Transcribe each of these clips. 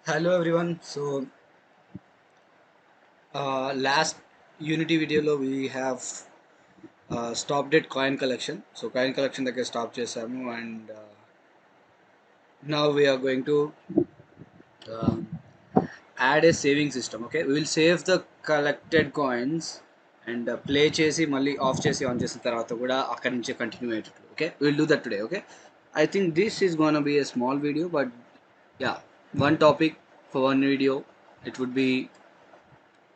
Hello everyone. So last Unity video lo we have stopped at coin collection. So coin collection దగ్గర stop చేసాము and now we are going to um, add a saving system. Okay, we will save the collected coins and play చేసి మళ్ళీ of చేసి on చేసిన తర్వాత కూడా అక్కడి నుంచే continue అయ్యేటట్లు. Okay, we will do that today. Okay, I think this is gonna be a small video, but yeah, one topic for one video. It would be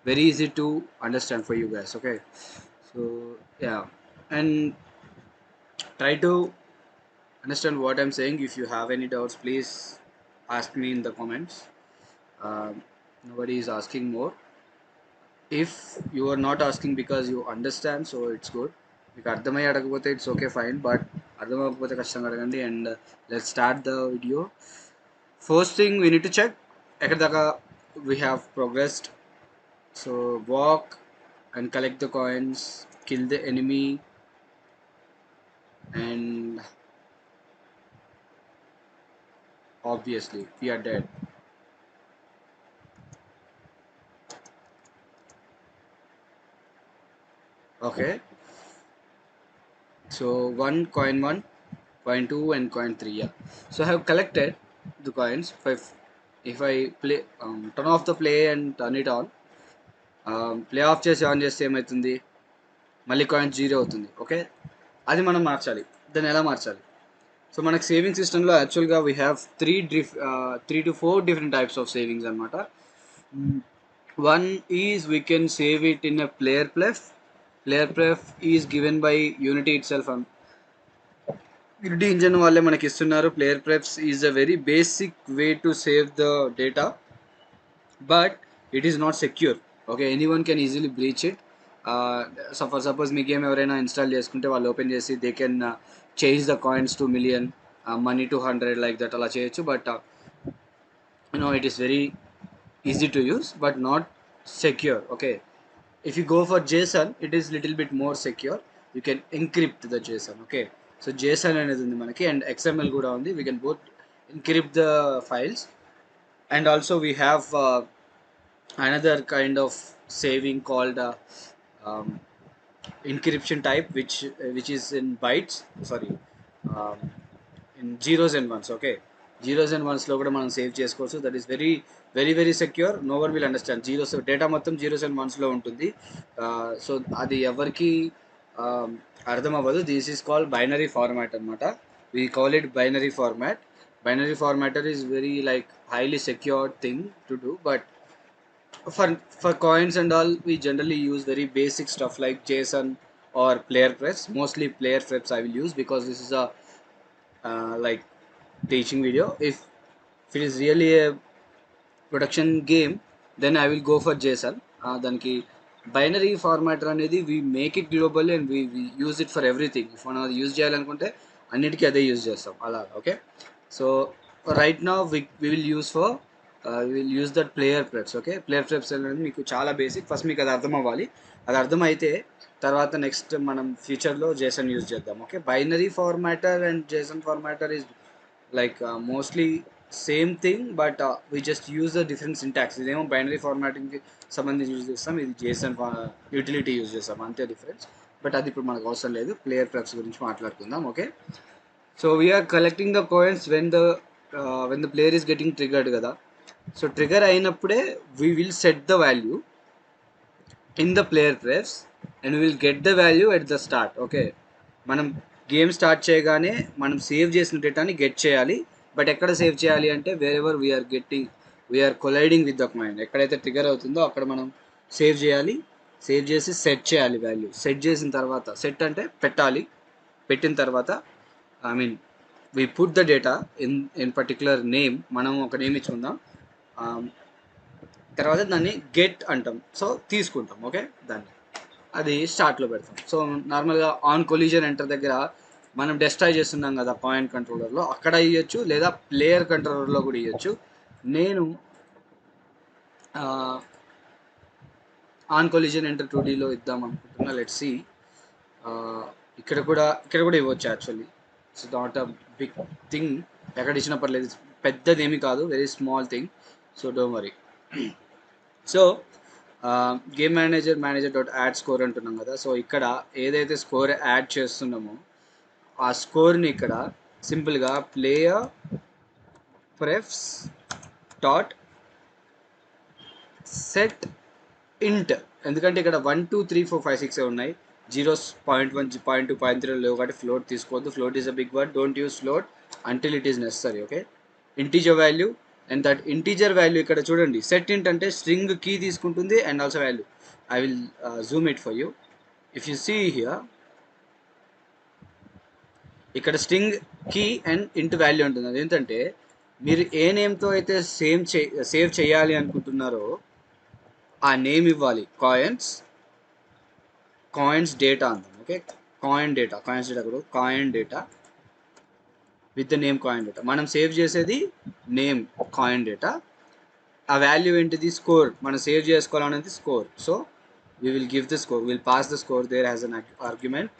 very easy to understand for you guys. Okay, so yeah, and try to understand what I'm saying. If you have any doubts, please ask me in the comments. Nobody is asking more. If you are not asking because you understand, so it's good. మీకు అర్థమై అడగకపోతే it's okay fine, but అర్థమవకపోతే ఖచ్చితంగా అడగండి. And let's start the video. First thing we need to check ఎక్కడ దాకా we have progressed. So walk and collect the coins, kill the enemy, and obviously we are dead. Okay, so one, coin two, and coin three. Yeah. So I have collected the coins. If I play turn off the play and turn it on, play off చేసి on చేస్తే ఏమవుతుంది, మళ్ళీ coin zero అవుతుంది. Okay, అది మనం మార్చాలి. దాన్ని ఎలా మార్చాలి? సో మనకు సేవింగ్ సిస్టంలో యాక్చువల్గా we have three to four different types of savings అనమాట. One is we can save it in a player pref is given by Unity itself. Unity engine వాళ్ళే మనకి ఇస్తున్నారు. Player prefs is a very basic way to save the data, but it is not secure. Okay, anyone can easily breach it. So for suppose మీ game ఎవరైనా install చేసుకుంటే వాళ్ళు open చేసి they can change the coins to million, money to 100 like that అలా చేయొచ్చు. But it is very easy to use but not secure. Okay, if you go for JSON, it is little bit more secure. You can encrypt the JSON. Okay, so JSON అనేది ఉంది మనకి, and XML కూడా ఉంది. We can both encrypt the files, and also we have another kind of saving called um, encryption type, which is in bytes. Sorry, um, in zeros and ones. Okay, zeros and ones లో కూడా మనం save చేసుకోవచ్చు. That is very very very secure. No one will understand. Zeros data మొత్తం zeros and వన్స్లో ఉంటుంది. సో అది ఎవరికి అర్థం అవ్వదు. This is called binary format అనమాట. We call it binary format. Binary formatter is very like highly secured thing to do, but for coins and all, we generally use very basic stuff like JSON or PlayerPrefs. Mostly PlayerPrefs I will use because this is a like teaching video. If it is really a production game, then I will go for JSON. దానికి binary ఫార్మాటర్ అనేది we make it global and we use it for everything. If మనం అది use చేయాలనుకుంటే అన్నిటికీ అదే use చేస్తాం అలా. Okay, so right now we will use for we will use that PlayerPrefs. Okay, PlayerPrefs అనేది మీకు చాలా బేసిక్. ఫస్ట్ మీకు అది అర్థం అవ్వాలి. అది అర్థమైతే తర్వాత నెక్స్ట్ మనం ఫ్యూచర్లో JSON యూజ్ చేద్దాం. Okay, binary formatter and JSON formatter is like mostly same thing, but we just use a different syntax. ఇదేమో బైనరీ ఫార్మాటింగ్కి సంబంధించి యూజ్ చేస్తాం, ఇది JSON యూటిలిటీ యూజ్ చేస్తాం, అంతే డిఫరెన్స్. బట్ అది ఇప్పుడు మనకు అవసరం లేదు. ప్లేయర్ ప్రెఫ్స్ గురించి మాట్లాడుకుందాం. Okay, so we're collecting the coins when the player is getting triggered కదా. సో ట్రిగర్ అయినప్పుడే we will set the value in the player prefs and will get the value at the start. Okay, మనం game start చేయగానే మనం save చేసిన డేటాని get చేయాలి. But ఎక్కడ సేవ్ చేయాలి అంటే wherever we're colliding with the coin, ఎక్కడైతే ట్రిగర్ అవుతుందో అక్కడ మనం సేవ్ చేయాలి. సేవ్ చేసి సెట్ చేయాలి వాల్యూ. సెట్ చేసిన తర్వాత, సెట్ అంటే పెట్టాలి, పెట్టిన తర్వాత I mean we put the data in particular name. మనం ఒక నేమ్ ఇచ్చుకుందాం, తర్వాత దాన్ని గెట్ అంటాం. సో తీసుకుంటాం. ఓకే, దాన్ని అది స్టార్ట్లో పెడతాం. సో నార్మల్గా ఆన్ కొలిజన్ ఎంటర్ దగ్గర మనం డెస్ట్రాయ్ చేస్తున్నాం కదా కాయిన్ కంట్రోలర్లో, అక్కడ ఇవ్వచ్చు, లేదా ప్లేయర్ కంట్రోలర్లో కూడా ఇవ్వచ్చు. నేను ఆన్ కొలిజన్ ఎంటర్ 2Dలో ఇద్దాం అనుకుంటున్నా. Let's see. ఇక్కడ కూడా ఇవ్వచ్చు actually. It's not a big thing. ఎక్కడ ఇచ్చినా పర్లేదు, పెద్దది ఏమి కాదు, very small thing. So don't worry. So game manager dot add score అంటున్నాం కదా. సో ఇక్కడ ఏదైతే స్కోర్ యాడ్ చేస్తున్నామో ఆ స్కోర్ని ఇక్కడ సింపుల్గా ప్లేయర్ ప్రెఫ్స్ డాట్ సెట్ ఇంట్, ఎందుకంటే ఇక్కడ 1 2 3 4 5 6 ఉన్నాయి, జీరోస్ 0.1 0.2 0.3 లేవు కాబట్టి ఫ్లోట్ తీసుకోవద్దు. Float is a big word, don't use float until it is necessary. Okay, integer value, and that integer value ఇక్కడ చూడండి, సెట్ ఇంట్ అంటే స్ట్రింగ్ కీ తీసుకుంటుంది and also value. I will zoom it for you. If you see here, ఇక్కడ string key and int value ఉంటుంది. అదేంటంటే మీరు ఏ నేమ్తో అయితే save చేయాలి అనుకుంటున్నారో ఆ నేమ్ ఇవ్వాలి. కాయిన్స్ డేటా అంటాం. ఓకే, కాయిన్స్ డేటా కూడా coin data with the name coin data. మనం సేవ్ చేసేది నేమ్ కాయిన్ డేటా, ఆ వాల్యూ ఏంటిది స్కోర్, మనం సేవ్ చేసుకోవాలనేది score. So we will give the score, we'll pass the score there as an argument.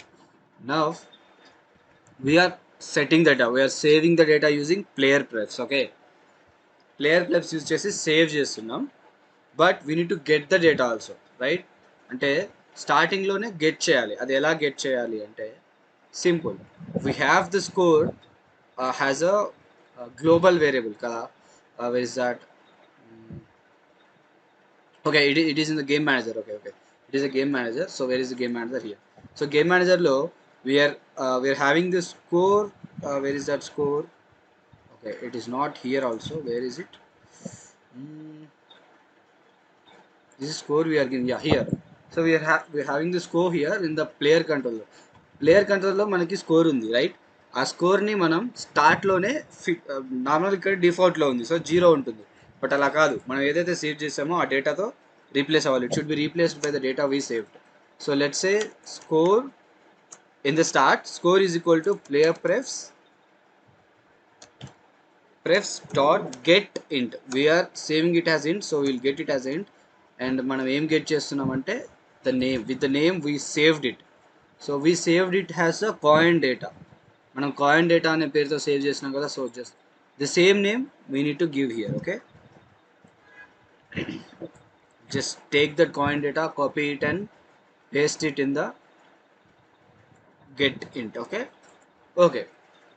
Now we are setting the data, we are saving the data using PlayerPrefs. Okay, PlayerPrefs use చేసి save చేస్తున్నాం, but we need to get the data also, right? అంటే స్టార్టింగ్లోనే get చేయాలి. అది ఎలా get చేయాలి అంటే simple, we have the score has a global variable కదా. Where is that? Okay, it is in the game manager. Okay, it is a game manager. So where is the game manager? Here. So game manager lo we are having the score. Where is that score? Okay, it is not here also. Where is it? This is score we are giving. Yeah, here. So we are having the score here in the player controller. Player కంట్రోల్లో మనకి score ఉంది, right? ఆ స్కోర్ని మనం స్టార్ట్లోనే normal ఇక్కడ డిఫాల్ట్లో ఉంది, so 0 ఉంటుంది. But అలా కాదు, మనం ఏదైతే సేవ్ చేసామో ఆ డేటాతో రీప్లేస్ అవ్వాలి. It should be replaced by the data we saved. So let's say score in the start, score is equal to player prefs dot get int. We are saving it as int, so we'll get it as int. And మనం ఏం get చేస్తున్నామంటే the name, with the name we saved it. So we saved it has a coin data. మనం coin data అనే పేరుతో save చేసినాం కదా. So just the same name we need to give here. Okay, just take that coin data, copy it and paste it in the get int. Okay,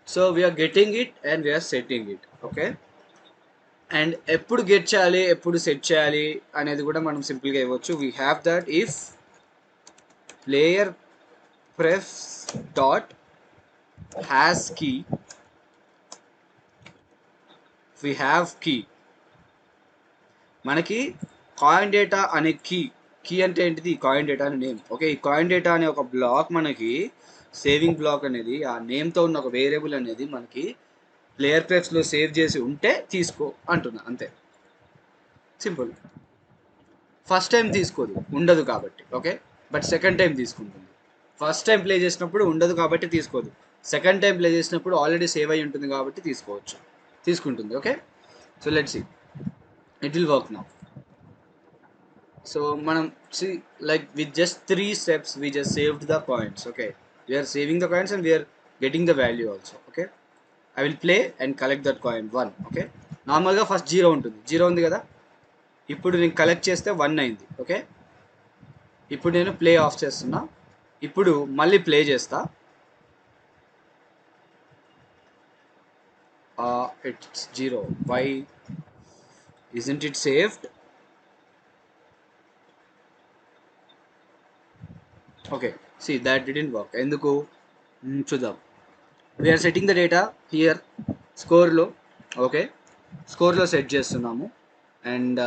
so we are getting it and we are setting it. Okay, and ఎప్పుడు get చేయాలి, ఎప్పుడు set చేయాలి అనేది కూడా మనం సింపుల్గా ఇవ్వచ్చు. We have that if player prefs dot has key, we have key, మనకి కాయిన్ డేటా అనే కీ అంటే ఏంటిది? కాయిన్ డేటా అనే నేమ్. ఓకే, ఈ కాయిన్ డేటా అనే ఒక బ్లాక్ మనకి సేవింగ్ బ్లాక్ అనేది, ఆ నేమ్తో ఉన్న ఒక వేరియబుల్ అనేది మనకి ప్లేయర్ ప్రెఫ్స్లో సేవ్ చేసి ఉంటే తీసుకో అంటున్నా, అంతే, సింపుల్. ఫస్ట్ టైం తీసుకోదు, ఉండదు కాబట్టి. ఓకే, బట్ సెకండ్ టైం తీసుకుంటుంది. ఫస్ట్ టైం ప్లే చేసినప్పుడు ఉండదు కాబట్టి తీసుకోదు, సెకండ్ టైం ప్లే చేసినప్పుడు ఆల్రెడీ సేవ్ అయి ఉంటుంది కాబట్టి తీసుకుంటుంది. Okay, so let's see, it will work now. So మనం like with just 3 steps we just saved the coins. Okay, we are saving the coins and we are getting the value also. Okay, I will play and collect that coin 1. Okay, నార్మల్గా first 0 ఉంటుంది, 0 ఉంది కదా. ఇప్పుడు నేను collect చేస్తే 1 అయింది. Okay, ఇప్పుడు నేను ప్లే ఆఫ్ చేస్తున్నా. ఇప్పుడు మళ్ళీ ప్లే చేస్తా. It's 0. Why isn't it saved? Okay, see that didn't work. ఎందుకు చూద్దాం. we are setting the data here స్కోర్లో. ఓకే, స్కోర్లో సెట్ చేస్తున్నాము and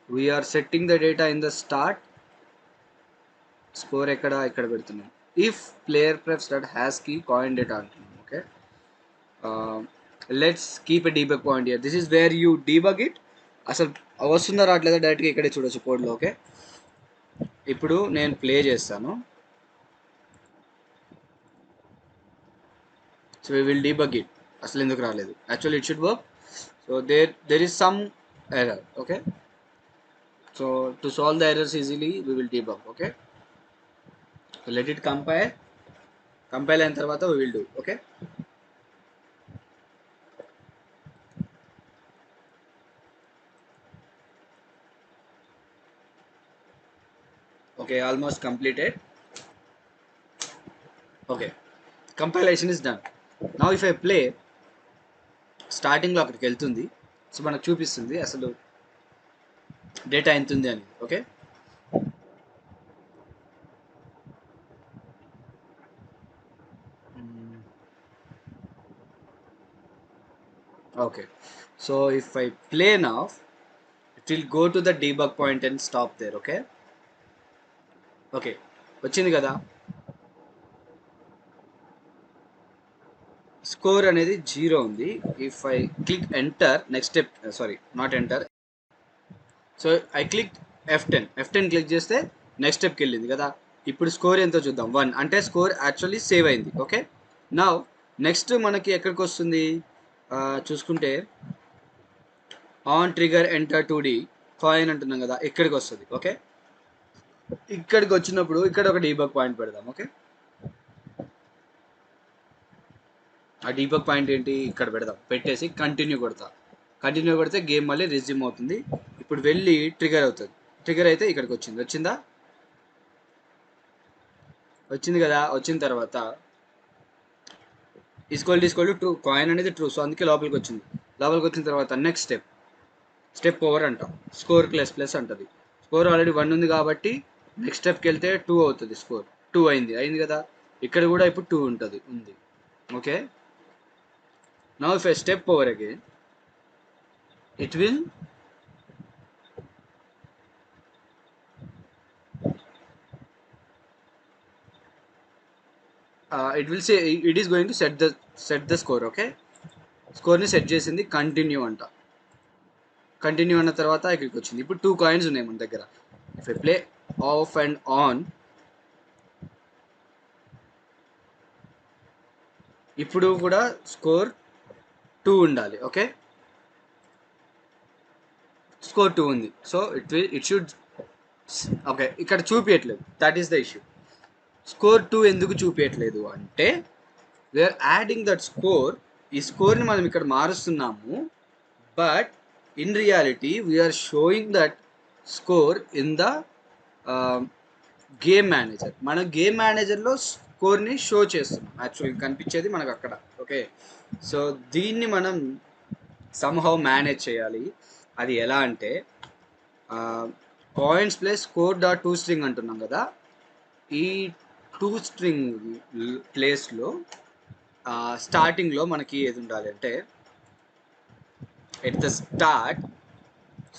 we are setting the data in the start. Score ఇక్కడ పెడుతున్నాం. If player prefs dot has key coin data అంటున్నాం. Okay, let's keep a debug point here. This is where you debug it. అసలు వస్తుందా రావట్లేదా డైరెక్ట్గా ఇక్కడే చూడొచ్చు కోడ్లో. ఓకే, ఇప్పుడు నేను ప్లే చేస్తాను. So we will debug it. అసలు ఎందుకు రాలేదు? Actually it should work. So there is some error. Okay, so to solve the errors easily we will debug. Okay, so let it compile అయిన తర్వాత we will do. Okay, Okay, almost completed. Okay, compilation is done. Now if I play, స్టార్టింగ్లో అక్కడికి వెళ్తుంది. So మనకు చూపిస్తుంది అసలు data ఎంత ఉంది అని. Okay, okay, so if I play now, it will go to the debug point and stop there. Okay, okay, వచ్చింది కదా. స్కోర్ అనేది 0 ఉంది. If I click enter next step, sorry not enter, so I click F10 click చేస్తే next స్టెప్కి వెళ్ళింది కదా. ఇప్పుడు score ఎంతో చూద్దాం. 1 అంటే స్కోర్ యాక్చువల్లీ సేవ్ అయింది. ఓకే, నా నెక్స్ట్ మనకి ఎక్కడికి వస్తుంది చూసుకుంటే on trigger enter 2D coin అంటున్నాం కదా, ఇక్కడికి వస్తుంది. ఓకే, ఇక్కడికి వచ్చినప్పుడు ఇక్కడ ఒక డీబగ్ పాయింట్ పెడదాం. ఓకే, ఆ డీబగ్ పాయింట్ ఏంటి ఇక్కడ పెడదాం. పెట్టేసి కంటిన్యూ కొడితే గేమ్ మళ్ళీ రిజ్యూమ్ అవుతుంది. ఇప్పుడు వెళ్ళి ట్రిగర్ అవుతుంది. ట్రిగర్ అయితే ఇక్కడికి వచ్చిందా, వచ్చింది కదా. వచ్చిన తర్వాత ఈక్వల్ టు ట్రూ, కాయిన్ అనేది ట్రూ, సో అందుకే లోపలికి వచ్చింది. లోపలికి వచ్చిన తర్వాత నెక్స్ట్ స్టెప్ ఓవర్ అంటాం. స్కోర్ ప్లస్ అంటది. స్కోర్ ఆల్రెడీ 1 ఉంది కాబట్టి నెక్స్ట్ స్టెప్కి వెళ్తే 2 అవుతుంది. స్కోర్ 2 అయింది కదా. ఇక్కడ కూడా ఇప్పుడు 2 ఉంది. Okay, now if I step over again, it will say it is going to set the score. Okay, స్కోర్ని సెట్ చేసింది. కంటిన్యూ అన్న తర్వాత ఇక్కడికి వచ్చింది. ఇప్పుడు 2 కాయిన్స్ ఉన్నాయి మన దగ్గర. If I play of and on, ఇప్పుడు కూడా స్కోర్ 2 ఉండాలి. ఓకే, స్కోర్ 2 ఉంది. సో ఇట్ షుడ్, ఓకే, ఇక్కడ చూపించట్లేదు. That is the issue. Score 2 ఎందుకు చూపించట్లేదు అంటే వీఆర్ యాడింగ్ దట్ స్కోర్. ఈ స్కోర్ని మనం ఇక్కడ మారుస్తున్నాము, but in reality we're showing that score in the game manager. మనం గేమ్ మేనేజర్లో స్కోర్ని షో చేస్తున్నాం. యాక్చువల్గా కనిపించేది మనకు అక్కడ. ఓకే, సో దీన్ని మనం సమ్హౌ మేనేజ్ చేయాలి. అది ఎలా అంటే coins plus score dot to string అంటున్నాం కదా. ఈ 2 స్ట్రింగ్ ప్లేస్లో స్టార్టింగ్లో మనకి ఏది ఉండాలి అంటే at the start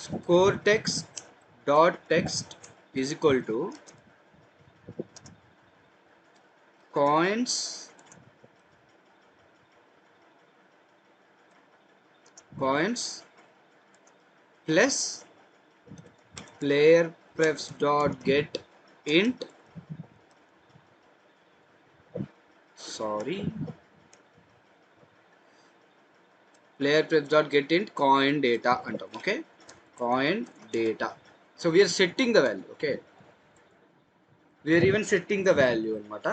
score text dot text is equal to coins plus PlayerPrefs dot get int, PlayerPrefs dot get int coin data అంటాం. Okay, coin data. So we're setting the value. Okay, we're even setting the value అనమాట.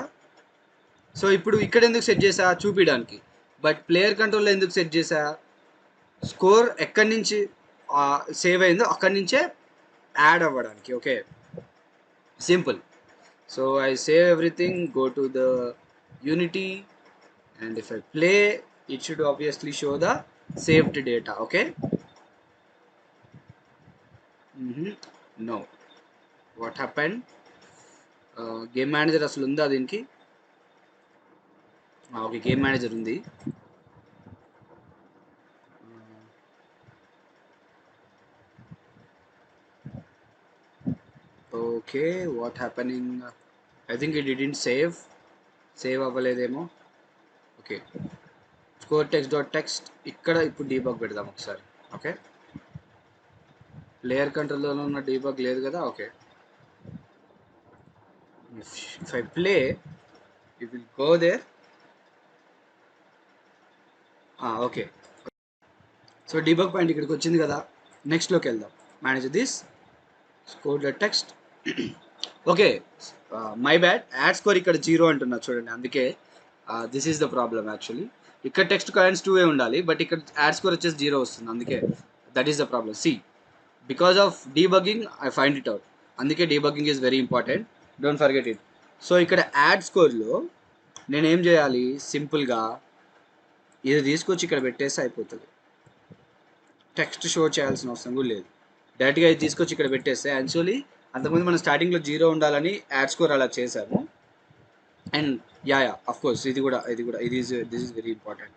సో ఇప్పుడు ఇక్కడ ఎందుకు set చేసా చూపించడానికి, but player కంట్రోల్లో ఎందుకు సెట్ చేసా, స్కోర్ ఎక్కడి నుంచి సేవ్ అయిందో అక్కడి నుంచే యాడ్ అవ్వడానికి. Okay, simple. So I save everything, go to the Unity, and if I play, it should obviously show the saved data. Okay, no, what happened, game manager అసలు ఉందా దీనికి? ఓకే, గేమ్ మేనేజర్ ఉంది. Okay, what happening, I think it didn't save అవ్వలేదేమో. Okay, score text ఇక్కడ ఇప్పుడు debug పెడదాం ఒకసారి. Okay, player కంట్రోల్లో ఉన్న డీబగ్ లేదు కదా. Okay, if I play, it will go there. Okay, so debug point ఇక్కడికి వచ్చింది కదా. నెక్స్ట్లోకి వెళ్దాం. Manage this score the text. Okay, my bad, add score ఇక్కడ 0 అంటున్నా చూడండి. అందుకే this is the problem actually. ఇక్కడ టెక్స్ట్ కాయిన్స్ 2 ఉండాలి, బట్ ఇక్కడ యాడ్ స్కోర్ వచ్చేసి 0 వస్తుంది. అందుకే that is the problem. See, because of debugging I find it out. అందుకే debugging is very important, don't forget it. So ఇక్కడ యాడ్ స్కోర్లో నేను ఏం చేయాలి, సింపుల్గా ఇది తీసుకొచ్చి ఇక్కడ పెట్టేస్తే అయిపోతుంది. టెక్స్ట్ షో చేయాల్సిన అవసరం కూడా లేదు, డైరెక్ట్గా ఇది తీసుకొచ్చి ఇక్కడ పెట్టేస్తే. యాక్చువల్లీ అంతకుముందు మనం స్టార్టింగ్లో 0 ఉండాలని యాడ్ స్కోర్ అలా చేశాము. అండ్ యా అఫ్ కోర్స్ ఇది this is very important.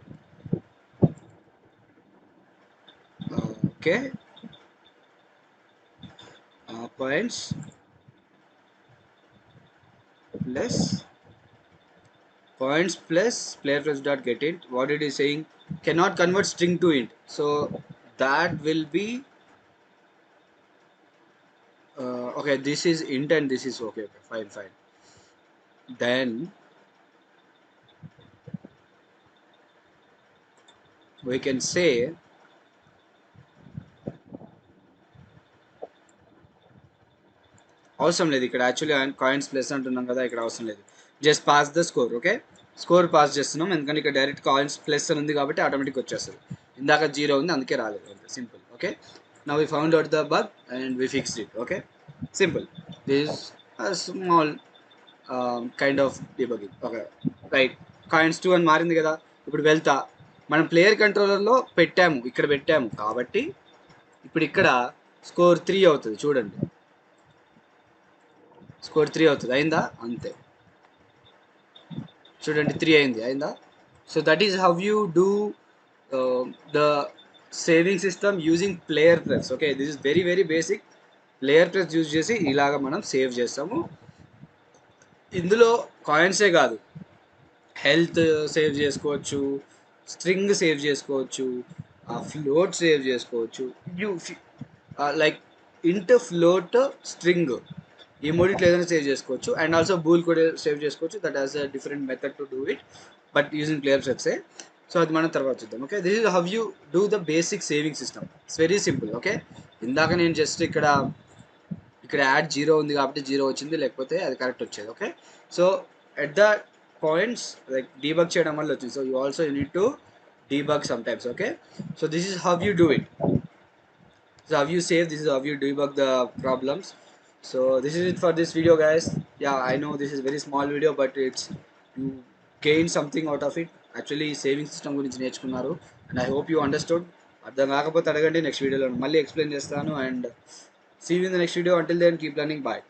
Okay, points plus PlayerPrefs dot get int. What it is saying, cannot convert string to int, so that will be okay, this is int and this is okay, fine. Then we can say అవసరం లేదు ఇక్కడ, actually coins plus అంటున్నాం కదా, ఇక్కడ అవసరం లేదు. Just pass the score. Okay, score pass చేస్తున్నాం ఎందుకంటే ఇక్కడ డైరెక్ట్ కాయిన్స్ ప్లస్ అని ఉంది కాబట్టి ఆటోమేటిక్ వచ్చేస్తుంది. ఇందాక 0 ఉంది అందుకే రాలేదు, అంతే simple. Okay, now we found out the bug and we fixed it. Okay, simple. This small kind of debugging. Okay, right. Coins 2 అని మారింది కదా, ఇప్పుడు వెళ్తా. మనం ప్లేయర్ కంట్రోలర్లో ఇక్కడ పెట్టాము కాబట్టి ఇప్పుడు ఇక్కడ స్కోర్ 3 అవుతుంది. చూడండి, స్కోర్ 3 అవుతుంది. అయిందా? అంతే, చూడండి 3 అయిందా? So that is how you do the saving system using PlayerPrefs. Okay, this is very very basic. PlayerPrefs use చేసి ఇలాగ మనం సేవ్ చేస్తాము. ఇందులో కాయిన్సే కాదు, హెల్త్ సేవ్ చేసుకోవచ్చు, స్ట్రింగ్ సేవ్ చేసుకోవచ్చు, ఫ్లోట్ సేవ్ చేసుకోవచ్చు. యూ లైక్ ఇంట్, ఫ్లోట్, స్ట్రింగ్, ఈ మూడిట్లో ఏదైనా సేవ్ చేసుకోవచ్చు. అండ్ ఆల్సో బూల్ కూడా సేవ్ చేసుకోవచ్చు. That has a different method to do it, but using PlayerPrefs. So అది మనం తర్వాత చూద్దాం. Okay, this is how you do the basic saving system. It's very simple. Okay, ఇందాక నేను just ఇక్కడ add 0 ఉంది కాబట్టి 0 వచ్చింది, లేకపోతే అది కరెక్ట్ వచ్చేది. Okay, so at the points like debug చేయడం వల్ల వచ్చింది. So you also you need to debug sometimes. Okay, so this is how you do it. So how you save, this is how you debug the problems. So this is it for this video, guys. Yeah, I know this is very small video, but it's you gain something out of it. Actually saving system గురించి నేర్చుకున్నారు, and I hope you understood. అర్థం కాకపోతే అడగండి, next వీడియోలో మళ్ళీ explain చేస్తాను. And see you in the next video. Until then, keep learning. Bye.